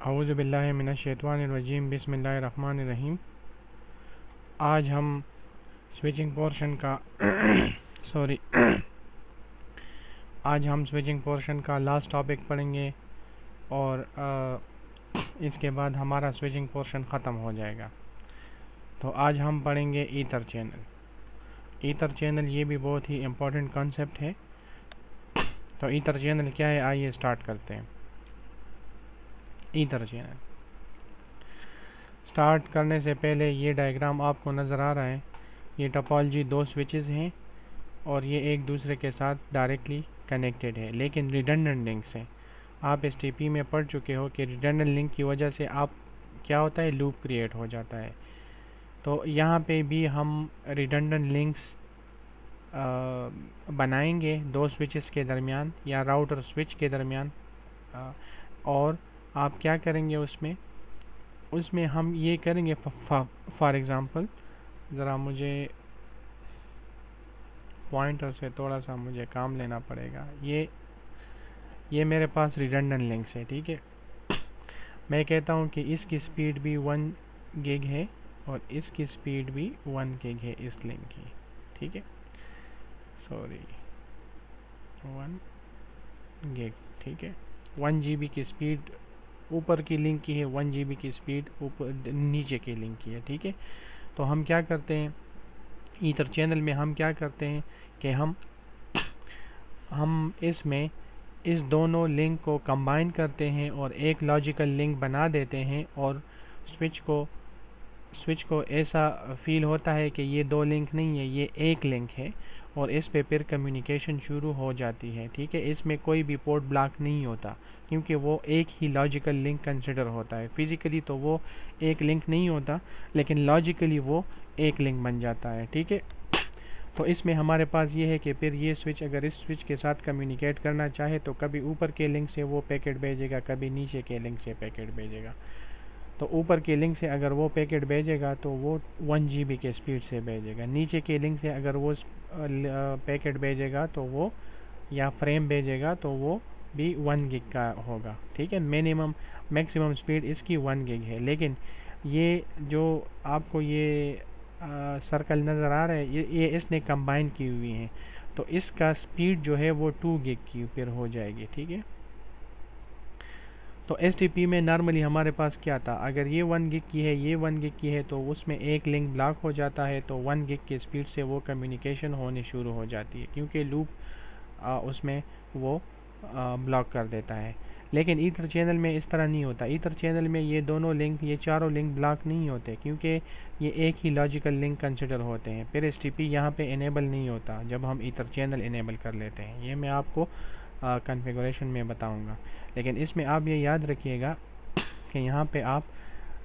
औज़ु बिल्लाहि मिनश्शैतानिर्रजीम बिस्मिल्लाहिर्रहमानिर्रहीम। आज हम स्विचिंग पोर्शन का सॉरी आज हम स्विचिंग पोर्शन का लास्ट टॉपिक पढ़ेंगे और इसके बाद हमारा स्विचिंग पोर्शन ख़त्म हो जाएगा। तो आज हम पढ़ेंगे ईथर चैनल। ईथर चैनल ये भी बहुत ही इम्पोर्टेंट कॉन्सेप्ट है। तो ईथर चैनल क्या है, आइए स्टार्ट करते हैं। ईथर चैनल स्टार्ट करने से पहले ये डायग्राम आपको नज़र आ रहा है। ये टोपोलॉजी दो स्विचेस हैं और ये एक दूसरे के साथ डायरेक्टली कनेक्टेड है, लेकिन रिडंडेंट लिंक्स हैं। आप एसटीपी में पढ़ चुके हो कि रिडंडेंट लिंक की वजह से आप क्या होता है, लूप क्रिएट हो जाता है। तो यहाँ पे भी हम रिडंडेंट लिंक्स बनाएंगे दो स्विचेस के दरमियान या राउटर स्विच के दरमियान। और आप क्या करेंगे, उसमें हम ये करेंगे। फॉर एग्ज़ाम्पल, ज़रा मुझे पॉइंटर से थोड़ा सा मुझे काम लेना पड़ेगा। ये मेरे पास रिडंडेंट लिंक्स है, ठीक है। मैं कहता हूँ कि इसकी स्पीड भी 1 गिग है और इसकी स्पीड भी 1 गिग है इस लिंक की, ठीक है। सॉरी 1 गिग, ठीक है। 1 GB की स्पीड ऊपर की लिंक की है, 1 GB की स्पीड ऊपर नीचे की लिंक की है, ठीक है। तो हम क्या करते हैं, ईथर चैनल में हम क्या करते हैं कि हम इसमें इस दोनों लिंक को कंबाइन करते हैं और एक लॉजिकल लिंक बना देते हैं और स्विच को ऐसा फील होता है कि ये दो लिंक नहीं है, ये एक लिंक है और इस पे फिर कम्युनिकेशन शुरू हो जाती है, ठीक है। इसमें कोई भी पोर्ट ब्लॉक नहीं होता क्योंकि वो एक ही लॉजिकल लिंक कंसिडर होता है। फिज़िकली तो वो एक लिंक नहीं होता, लेकिन लॉजिकली वो एक लिंक बन जाता है, ठीक है। तो इसमें हमारे पास ये है कि फिर ये स्विच अगर इस स्विच के साथ कम्युनिकेट करना चाहे तो कभी ऊपर के लिंक से वो पैकेट भेजेगा, कभी नीचे के लिंक से पैकेट भेजेगा। तो ऊपर के लिंक से अगर वो पैकेट भेजेगा तो वो 1 GB के स्पीड से भेजेगा। नीचे के लिंक से अगर वो पैकेट भेजेगा तो वो या फ्रेम भेजेगा तो वो भी 1 गिग का होगा, ठीक है। मैक्सिमम स्पीड इसकी 1 गिग है, लेकिन ये जो आपको ये सर्कल नज़र आ रहा है, ये इसने कंबाइन की हुई हैं, तो इसका स्पीड जो है वो 2 गिग की फिर हो जाएगी, ठीक है। तो एसटीपी में नॉर्मली हमारे पास क्या था, अगर ये 1 गिग की है, ये 1 गिग की है, तो उसमें एक लिंक ब्लॉक हो जाता है, तो 1 गिग की स्पीड से वो कम्युनिकेशन होनी शुरू हो जाती है क्योंकि लूप उसमें वो ब्लॉक कर देता है। लेकिन ईथर चैनल में इस तरह नहीं होता। ईथर चैनल में ये दोनों लिंक, ये चारों लिंक ब्लॉक नहीं होते क्योंकि ये एक ही लॉजिकल लिंक कंसिडर होते हैं। फिर एसटीपी यहाँ पे इनेबल नहीं होता जब हम ईथर चैनल इनेबल कर लेते हैं। ये मैं आपको कॉन्फ़िगरेशन में बताऊंगा। लेकिन इसमें आप ये याद रखिएगा कि यहाँ पे आप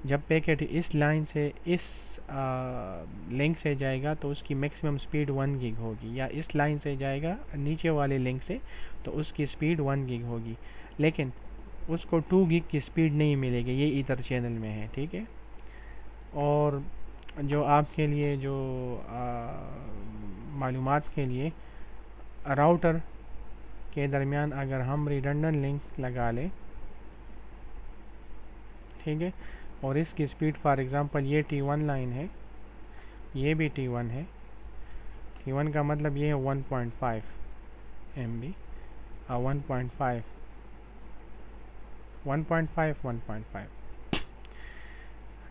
जब पैकेट इस लाइन से इस लिंक से जाएगा तो उसकी मैक्सिमम स्पीड 1 गिग होगी, या इस लाइन से जाएगा नीचे वाले लिंक से तो उसकी स्पीड 1 गिग होगी, लेकिन उसको 2 गिग की स्पीड नहीं मिलेगी। ये ईथर चैनल में है, ठीक है। और जो आपके लिए जो मालूमात के लिए, राउटर के दरमियान अगर हम रिडंडेंट लिंक लगा लें, ठीक है, और इसकी स्पीड फॉर एग्ज़ाम्पल ये T1 लाइन है, ये भी T1 है। T1 का मतलब ये है 1.5 MB, 1.5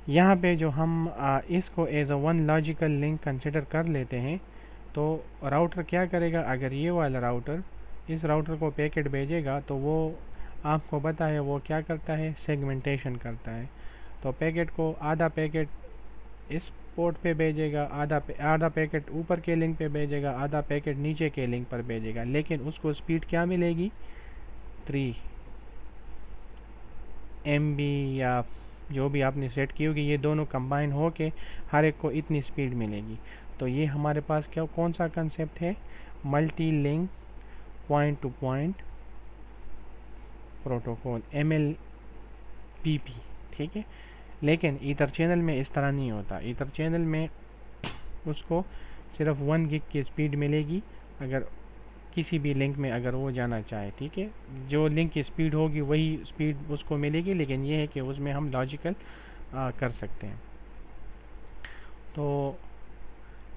यहाँ पे जो हम इसको as a one logical link consider कर लेते हैं, तो राउटर क्या करेगा, अगर ये वाला राउटर इस राउटर को पैकेट भेजेगा तो वो आपको पता है वो क्या करता है, सेगमेंटेशन करता है। तो पैकेट को आधा पैकेट इस पोर्ट पे भेजेगा, आधा पैकेट ऊपर के लिंक पे भेजेगा, आधा पैकेट नीचे के लिंक पर भेजेगा, लेकिन उसको स्पीड क्या मिलेगी, 3 MB या जो भी आपने सेट की होगी, ये दोनों कंबाइन हो के हर एक को इतनी स्पीड मिलेगी। तो ये हमारे पास क्या कौन सा कंसेप्ट है, multi link point two point protocol, MLPP, ठीक है। लेकिन ईथर चैनल में इस तरह नहीं होता। ईथर चैनल में उसको सिर्फ 1 गिग की स्पीड मिलेगी। अगर किसी भी लिंक में अगर वो जाना चाहे, ठीक है। जो लिंक की स्पीड होगी वही स्पीड उसको मिलेगी, लेकिन ये है कि उसमें हम लॉजिकल कर सकते हैं। तो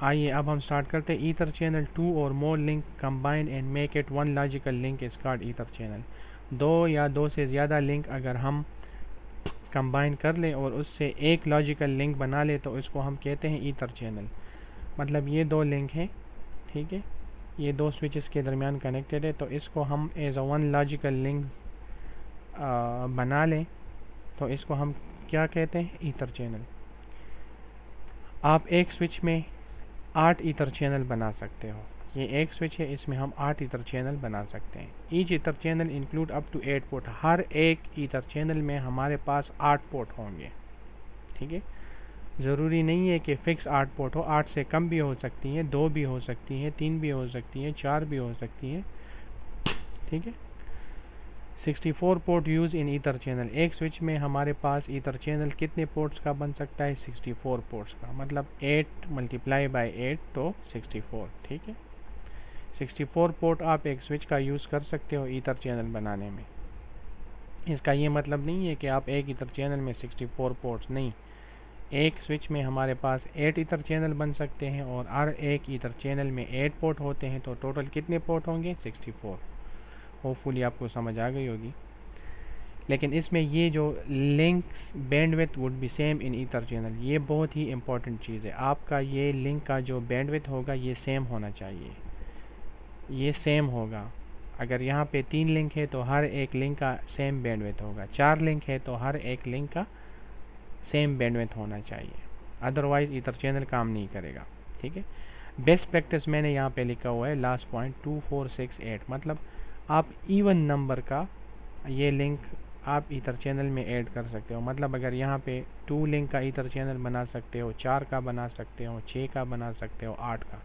आइए अब हम स्टार्ट करते हैं। ईथर चैनल, टू और more link combine and make it one logical link is called ether channel. दो या दो से ज़्यादा लिंक अगर हम कंबाइन कर लें और उससे एक लॉजिकल लिंक बना ले तो इसको हम कहते हैं ईथर चैनल। मतलब ये दो लिंक हैं, ठीक है, ये दो स्विचेस के दरमियान कनेक्टेड है, तो इसको हम as a one logical link बना लें तो इसको हम क्या कहते हैं, ईथर चैनल। आप एक स्विच में 8 ईथर चैनल बना सकते हो। ये एक स्विच है, इसमें हम 8 ईथर चैनल बना सकते हैं। Each ether channel include up to 8 port. हर एक ईथर चैनल में हमारे पास 8 पोर्ट होंगे, ठीक है। ज़रूरी नहीं है कि फ़िक्स 8 पोर्ट हो, 8 से कम भी हो सकती हैं, 2 भी हो सकती हैं, 3 भी हो सकती हैं, 4 भी हो सकती हैं, ठीक है। 64 port use in ether channel. एक स्विच में हमारे पास ईथर चैनल कितने पोर्ट्स का बन सकता है, 64 पोर्ट्स का। मतलब 8 मल्टीप्लाई बाई 8 तो 64, ठीक है। 64 पोर्ट आप एक स्विच का यूज़ कर सकते हो ईथर चैनल बनाने में। इसका ये मतलब नहीं है कि आप एक ईथर चैनल में 64 पोर्ट्स, नहीं। एक स्विच में हमारे पास 8 ईथर चैनल बन सकते हैं और हर एक ईथर चैनल में 8 पोर्ट होते हैं, तो टोटल कितने पोर्ट होंगे, 64। होपफुली आपको समझ आ गई होगी। लेकिन इसमें ये जो links bandwidth would be same in ether channel, ये बहुत ही इंपॉर्टेंट चीज़ है। आपका ये लिंक का जो बैंडविड्थ होगा ये सेम होना चाहिए, ये सेम होगा। अगर यहाँ पे 3 लिंक है तो हर एक लिंक का सेम बैंडविड्थ होगा। 4 लिंक है तो हर एक लिंक का सेम बैंडविड्थ होना चाहिए, अदरवाइज़ ईथर चैनल काम नहीं करेगा, ठीक है। बेस्ट प्रैक्टिस मैंने यहाँ पे लिखा हुआ है लास्ट पॉइंट 2 4 6 8। मतलब आप इवन नंबर का ये लिंक आप ईथर चैनल में ऐड कर सकते हो। मतलब अगर यहाँ पे 2 लिंक का ईथर चैनल बना सकते हो, 4 का बना सकते हो, 6 का बना सकते हो, 8 का,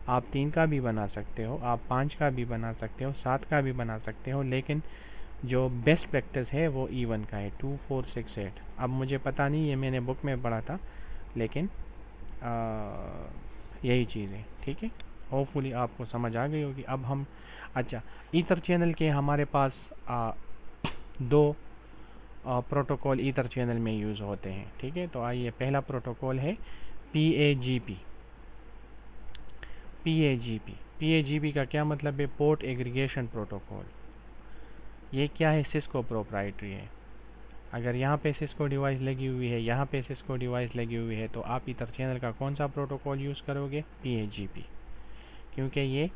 आप 3 का भी बना सकते हो, आप 5 का भी बना सकते हो, 7 का भी बना सकते हो, लेकिन जो बेस्ट प्रैक्टिस है वो इवन का है, 2 4 6 8। अब मुझे पता नहीं, ये मैंने बुक में पढ़ा था, लेकिन यही चीज़ है, ठीक है। होपफुली आपको समझ आ गई होगी। अब हम, अच्छा, ईथर चैनल के हमारे पास दो प्रोटोकॉल ईथर चैनल में यूज़ होते हैं, ठीक है। तो आइए, पहला प्रोटोकॉल है PAGP। PAGP का क्या मतलब है, पोर्ट एग्रीगेशन प्रोटोकॉल। ये क्या है, सिस्को प्रोप्राइटरी है। अगर यहाँ पे सिस्को डिवाइस लगी हुई है, यहाँ पे सिस्को डिवाइस लगी हुई है, तो आप ईथर चैनल का कौन सा प्रोटोकॉल यूज़ करोगे, PAGP, क्योंकि ये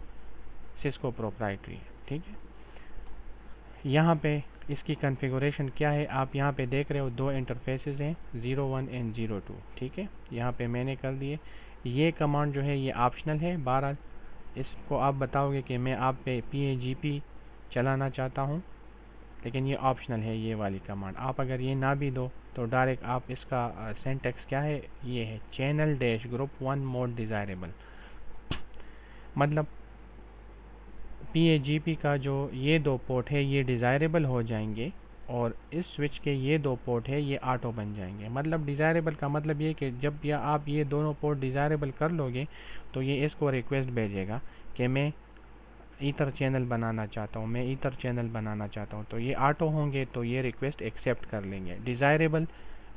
सिस्को प्रोप्राइटरी है, ठीक है। यहाँ पे इसकी कॉन्फ़िगरेशन क्या है, आप यहाँ पे देख रहे हो, दो इंटरफेसेस हैं, 01 एंड 02, ठीक है। यहाँ पे मैंने कर दिए। ये कमांड जो है ये ऑप्शनल है। बहरहाल इसको आप बताओगे कि मैं आप पे PAGP चलाना चाहता हूँ, लेकिन ये ऑप्शनल है ये वाली कमांड। आप अगर ये ना भी दो तो डायरेक्ट आप इसका सिंटैक्स क्या है, ये है channel dash group 1 mode desirable. मतलब PAGP का जो ये दो पोर्ट है ये डिज़ायरेबल हो जाएंगे और इस स्विच के ये दो पोर्ट है ये ऑटो बन जाएंगे। मतलब डिज़ायरेबल का मतलब ये कि जब या आप ये दोनों पोर्ट डिज़ायरेबल कर लोगे तो ये इसको रिक्वेस्ट भेजेगा कि मैं ईथर चैनल बनाना चाहता हूँ, मैं ईथर चैनल बनाना चाहता हूँ। तो ये ऑटो होंगे तो ये रिक्वेस्ट एक्सेप्ट कर लेंगे। डिज़ायरेबल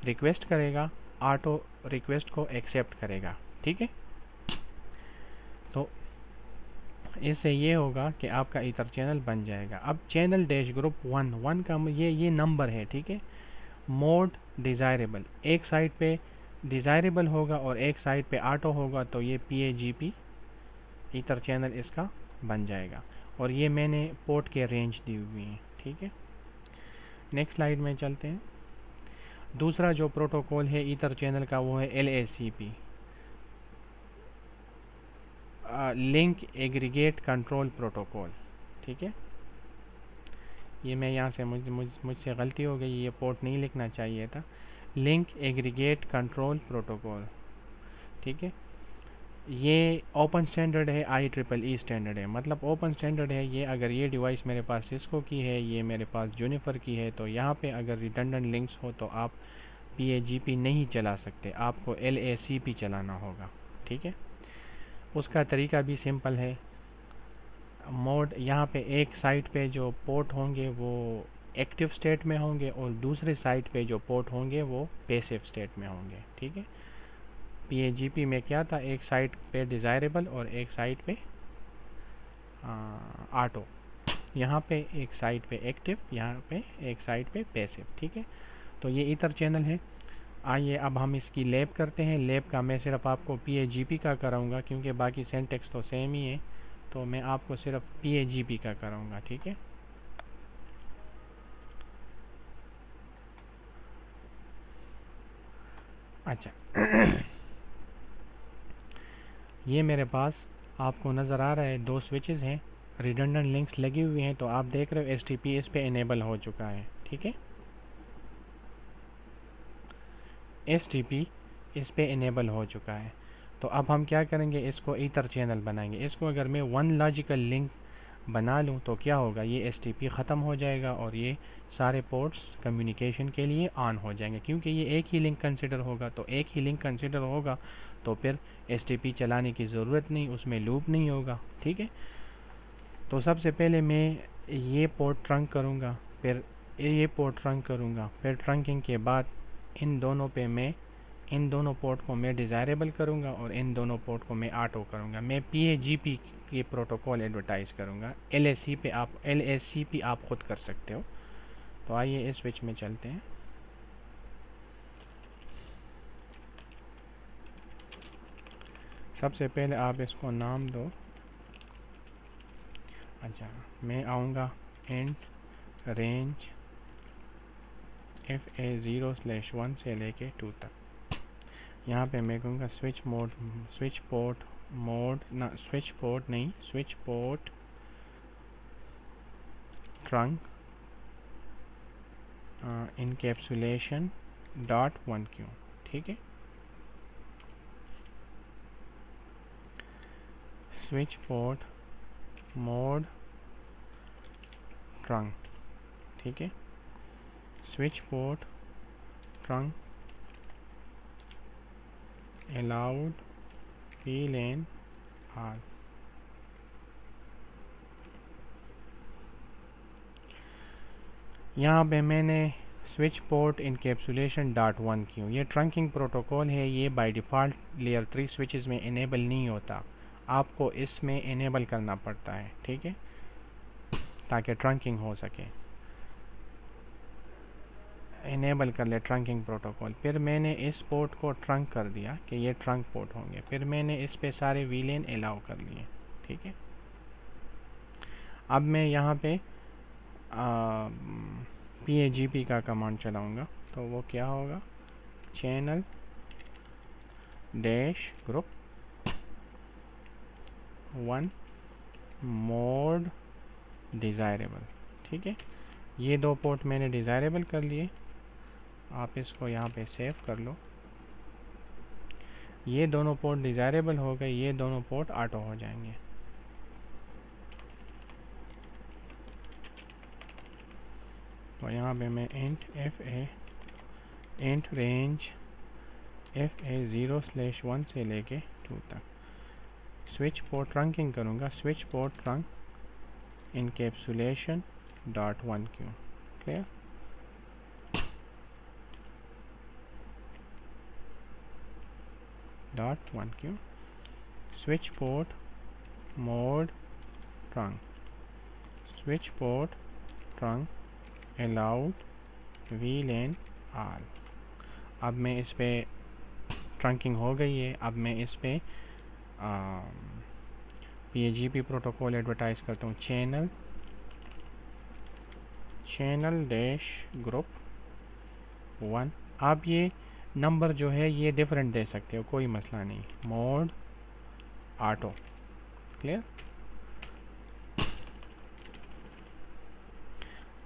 रिक्वेस्ट करेगा, ऑटो रिक्वेस्ट को एक्सेप्ट करेगा, ठीक है। तो इससे ये होगा कि आपका ईथर चैनल बन जाएगा। अब चैनल डैश ग्रुप 1 का ये नंबर है, ठीक है। मोड डिज़ायरेबल, एक साइड पे डिज़ायरेबल होगा और एक साइड पे ऑटो होगा, तो ये PAGP ईथर चैनल इसका बन जाएगा। और ये मैंने पोर्ट के रेंज दी हुई हैं, ठीक है। नेक्स्ट स्लाइड में चलते हैं। दूसरा जो प्रोटोकॉल है ईथर चैनल का वो है LACP, link aggregate control protocol, ठीक है। ये मैं यहाँ से मुझसे गलती हो गई, ये पोर्ट नहीं लिखना चाहिए था। लिंक एग्रीगेट कंट्रोल प्रोटोकॉल, ठीक है। ये ओपन स्टैंडर्ड है, IEEE स्टैंडर्ड है। मतलब ओपन स्टैंडर्ड है ये। अगर ये डिवाइस मेरे पास सिस्को की है, ये मेरे पास जूनिफर की है, तो यहाँ पे अगर रिडंडेंट लिंक्स हो तो आप PAGP नहीं चला सकते, आपको LACP चलाना होगा, ठीक है। उसका तरीका भी सिंपल है। मोड यहाँ पे एक साइट पे जो पोर्ट होंगे वो एक्टिव स्टेट में होंगे और दूसरे साइट पे जो पोर्ट होंगे वो पैसिव स्टेट में होंगे, ठीक है। PAGP में क्या था, एक साइट पे डिज़ायरेबल और एक साइट पे ऑटो, यहाँ पे एक साइट पे एक्टिव, यहाँ पे एक साइट पे पैसिव, ठीक है। तो ये ईथर चैनल है। आइए अब हम इसकी लैब करते हैं। लैब का मैं सिर्फ आपको PAGP का कराऊंगा क्योंकि बाकी सिंटैक्स तो सेम ही है, तो मैं आपको सिर्फ PAGP का कराऊंगा, ठीक है। अच्छा ये मेरे पास आपको नज़र आ रहा है, दो स्विचेस हैं, रिडंडेंट लिंक्स लगी हुई हैं, तो आप देख रहे हो STP इस पे इनेबल हो चुका है, ठीक है। STP इस पे इनेबल हो चुका है। तो अब हम क्या करेंगे, इसको ईथर चैनल बनाएंगे। इसको अगर मैं वन लॉजिकल लिंक बना लूँ तो क्या होगा, ये STP ख़त्म हो जाएगा और ये सारे पोर्ट्स कम्युनिकेशन के लिए ऑन हो जाएंगे, क्योंकि ये एक ही लिंक कंसिडर होगा। तो एक ही लिंक कंसिडर होगा तो फिर STP चलाने की ज़रूरत नहीं, उसमें लूप नहीं होगा, ठीक है। तो सबसे पहले मैं ये पोर्ट ट्रंक करूँगा, फिर ये पोर्ट ट्रंक करूँगा, फिर ट्रंकिंग के बाद इन दोनों पे मैं इन दोनों पोर्ट को मैं डिज़ायरेबल करूँगा और इन दोनों पोर्ट को मैं ऑटो करूँगा। मैं PAGP के प्रोटोकॉल एडवर्टाइज़ करूँगा। LACP आप खुद कर सकते हो। तो आइए इस स्विच में चलते हैं। सबसे पहले आप इसको नाम दो। अच्छा, मैं आऊँगा इंट रेंज FA0/1 से लेके 2 तक। यहाँ पे मैं कहूँगा switch port trunk encapsulation .1q, ठीक है। स्विच पोर्ट मोड ट्रंक, ठीक है। Switch port trunk allowed VLAN all। यहाँ पे मैंने स्विच पोर्ट इनकैप्सुलेशन .1q, ये ट्रंकिंग प्रोटोकॉल है, ये बाय डिफ़ॉल्ट लेयर 3 स्विचेस में इनेबल नहीं होता, आपको इसमें इनेबल करना पड़ता है, ठीक है, ताकि ट्रंकिंग हो सके। इनेबल कर ले ट्रंकिंग प्रोटोकॉल। फिर मैंने इस पोर्ट को ट्रंक कर दिया कि ये ट्रंक पोर्ट होंगे, फिर मैंने इस पे सारे VLAN अलाउ कर लिए, ठीक है। अब मैं यहाँ पे PAGP का कमांड चलाऊँगा, तो वो क्या होगा, channel dash group 1 mode desirable, ठीक है। ये दो पोर्ट मैंने डिज़ायरेबल कर लिए, आप इसको यहाँ पे सेव कर लो। ये दोनों पोर्ट डिज़ायरेबल हो गए, ये दोनों पोर्ट ऑटो हो जाएंगे। तो यहाँ पे मैं इंट रेंज FA0/1 से लेके 2 तक स्विच पोर्ट ट्रंकिंग करूँगा, switch port trunk encapsulation .1q, clear. .1q switch port mode trunk, switch port trunk allowed VLAN all। अब मैं इस पे ट्रंकिंग हो गई है, अब मैं इस पे PAGP प्रोटोकॉल एडवर्टाइज करता हूँ, चैनल डैश ग्रुप 1। आप ये नंबर जो है ये डिफरेंट दे सकते हो, कोई मसला नहीं, मोड ऑटो, क्लियर।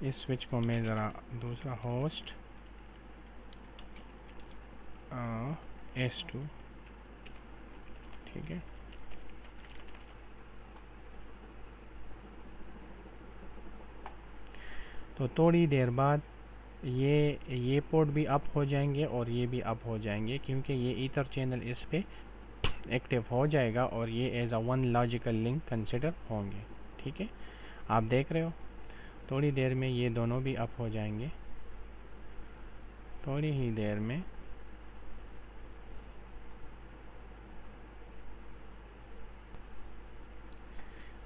इस स्विच को मैं ज़रा दूसरा होस्ट S2, ठीक है। तो थोड़ी देर बाद ये पोर्ट भी अप हो जाएंगे और ये भी अप हो जाएंगे, क्योंकि ये ईथर चैनल इस पे एक्टिव हो जाएगा और ये as a one logical link consider होंगे, ठीक है, आप देख रहे हो थोड़ी देर में ये दोनों भी अप हो जाएंगे, थोड़ी ही देर में।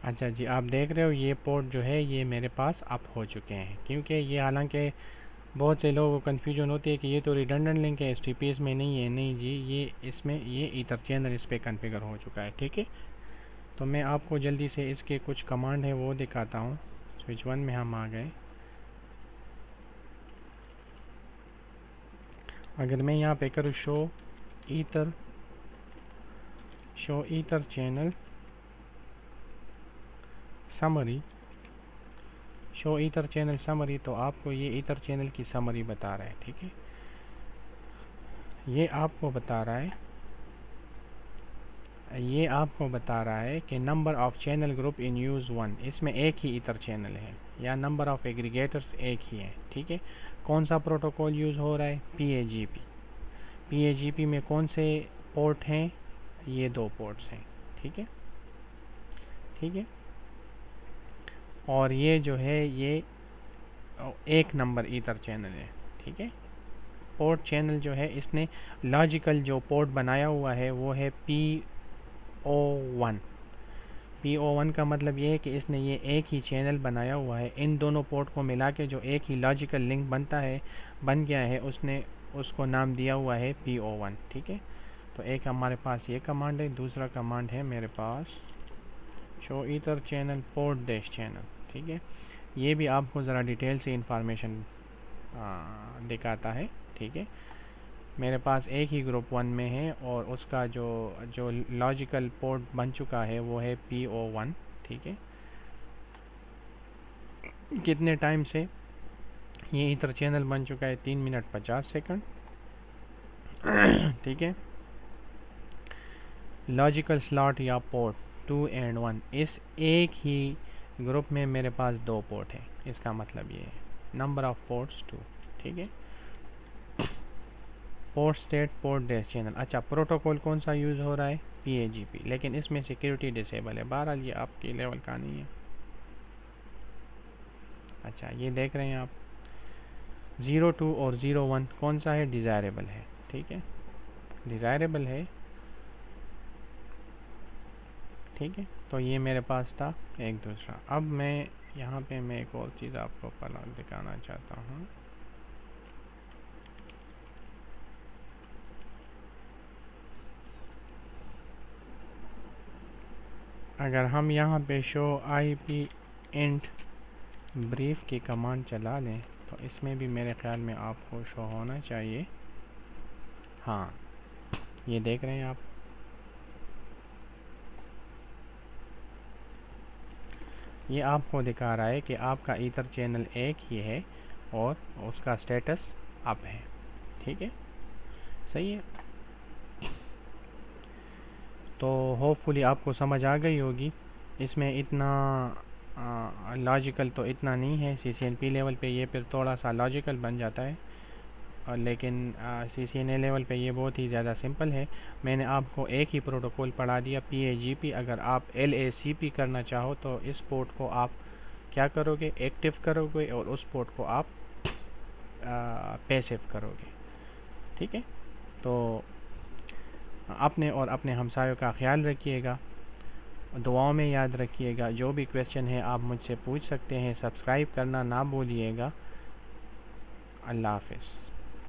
अच्छा जी, आप देख रहे हो ये पोर्ट जो है ये मेरे पास अप हो चुके हैं, क्योंकि ये हालांकि बहुत से लोगों को कन्फ्यूजन होती है कि ये तो रिडंडेंट लिंक है, HTTPS में नहीं है। नहीं जी, ये इसमें ये ईथर चैनल इस पर कन्फिगर हो चुका है, ठीक है। तो मैं आपको जल्दी से इसके कुछ कमांड है वो दिखाता हूँ। स्विच 1 में हम आ गए। अगर मैं यहाँ पे करूँ show ether channel summary, show ether channel summary, तो आपको ये ईथर चैनल की समरी बता रहा है, ठीक है। ये आपको बता रहा है कि number of channel group in use 1, इसमें एक ही ईथर चैनल है, या नंबर ऑफ़ एग्रीगेटर्स एक ही है, ठीक है। कौन सा प्रोटोकॉल यूज़ हो रहा है? PAGP में कौन से पोर्ट हैं? ये 2 पोर्ट्स हैं, ठीक है, ठीक है। और ये जो है ये 1 नंबर ईथर चैनल है, ठीक है। पोर्ट चैनल जो है इसने लॉजिकल जो पोर्ट बनाया हुआ है वो है PO1। PO1 का मतलब ये है कि इसने ये एक ही चैनल बनाया हुआ है। इन दोनों पोर्ट को मिला के जो एक ही लॉजिकल लिंक बन गया है, उसने उसको नाम दिया हुआ है PO1, ठीक है। तो एक हमारे पास ये कमांड है, दूसरा कमांड है मेरे पास show ether channel port dash channel, ठीक है। ये भी आपको ज़रा डिटेल से इंफॉर्मेशन दिखाता है, ठीक है। मेरे पास एक ही ग्रुप 1 में है और उसका जो लॉजिकल पोर्ट बन चुका है वो है PO1, ठीक है। कितने टाइम से ये ईथर चैनल बन चुका है? 3 मिनट 50 सेकंड, ठीक है। लॉजिकल स्लॉट या पोर्ट 2 एंड 1, इस एक ही ग्रुप में मेरे पास 2 पोर्ट है, इसका मतलब ये है नंबर ऑफ पोर्ट्स 2, ठीक है। Port state port dash channel. अच्छा, प्रोटोकॉल कौन सा यूज़ हो रहा है? PAGP, लेकिन इसमें सिक्योरिटी डिसेबल है। बहरहाल ये आपके लेवल का नहीं है। अच्छा, ये देख रहे हैं आप 02 और 01 कौन सा है? डिज़ायरेबल है, ठीक है, डिज़ायरेबल है, ठीक है। तो ये मेरे पास था एक दूसरा। अब मैं यहाँ पे मैं एक और चीज़ आपको दिखाना चाहता हूँ। अगर हम यहाँ पे शो IP इंट ब्रीफ की कमांड चला लें तो इसमें भी मेरे ख्याल में आपको शो होना चाहिए। हाँ, ये देख रहे हैं आप, ये आपको दिखा रहा है कि आपका ईथर चैनल एक ही है और उसका स्टेटस अप है, ठीक है, सही है। तो होपफुली आपको समझ आ गई होगी। इसमें इतना लॉजिकल तो इतना नहीं है। CCNP लेवल पे ये फिर थोड़ा सा लॉजिकल बन जाता है, और लेकिन CCNA लेवल पे ये बहुत ही ज़्यादा सिंपल है। मैंने आपको एक ही प्रोटोकॉल पढ़ा दिया, PAGP। अगर आप LACP करना चाहो तो इस पोर्ट को आप क्या करोगे? एक्टिव करोगे, और उस पोर्ट को आप पैसिव करोगे, ठीक है। तो अपने और अपने हमसायों का ख्याल रखिएगा, दुआओं में याद रखिएगा। जो भी क्वेश्चन है आप मुझसे पूछ सकते हैं। सब्सक्राइब करना ना भूलिएगा। अल्लाह हाफ़िज़।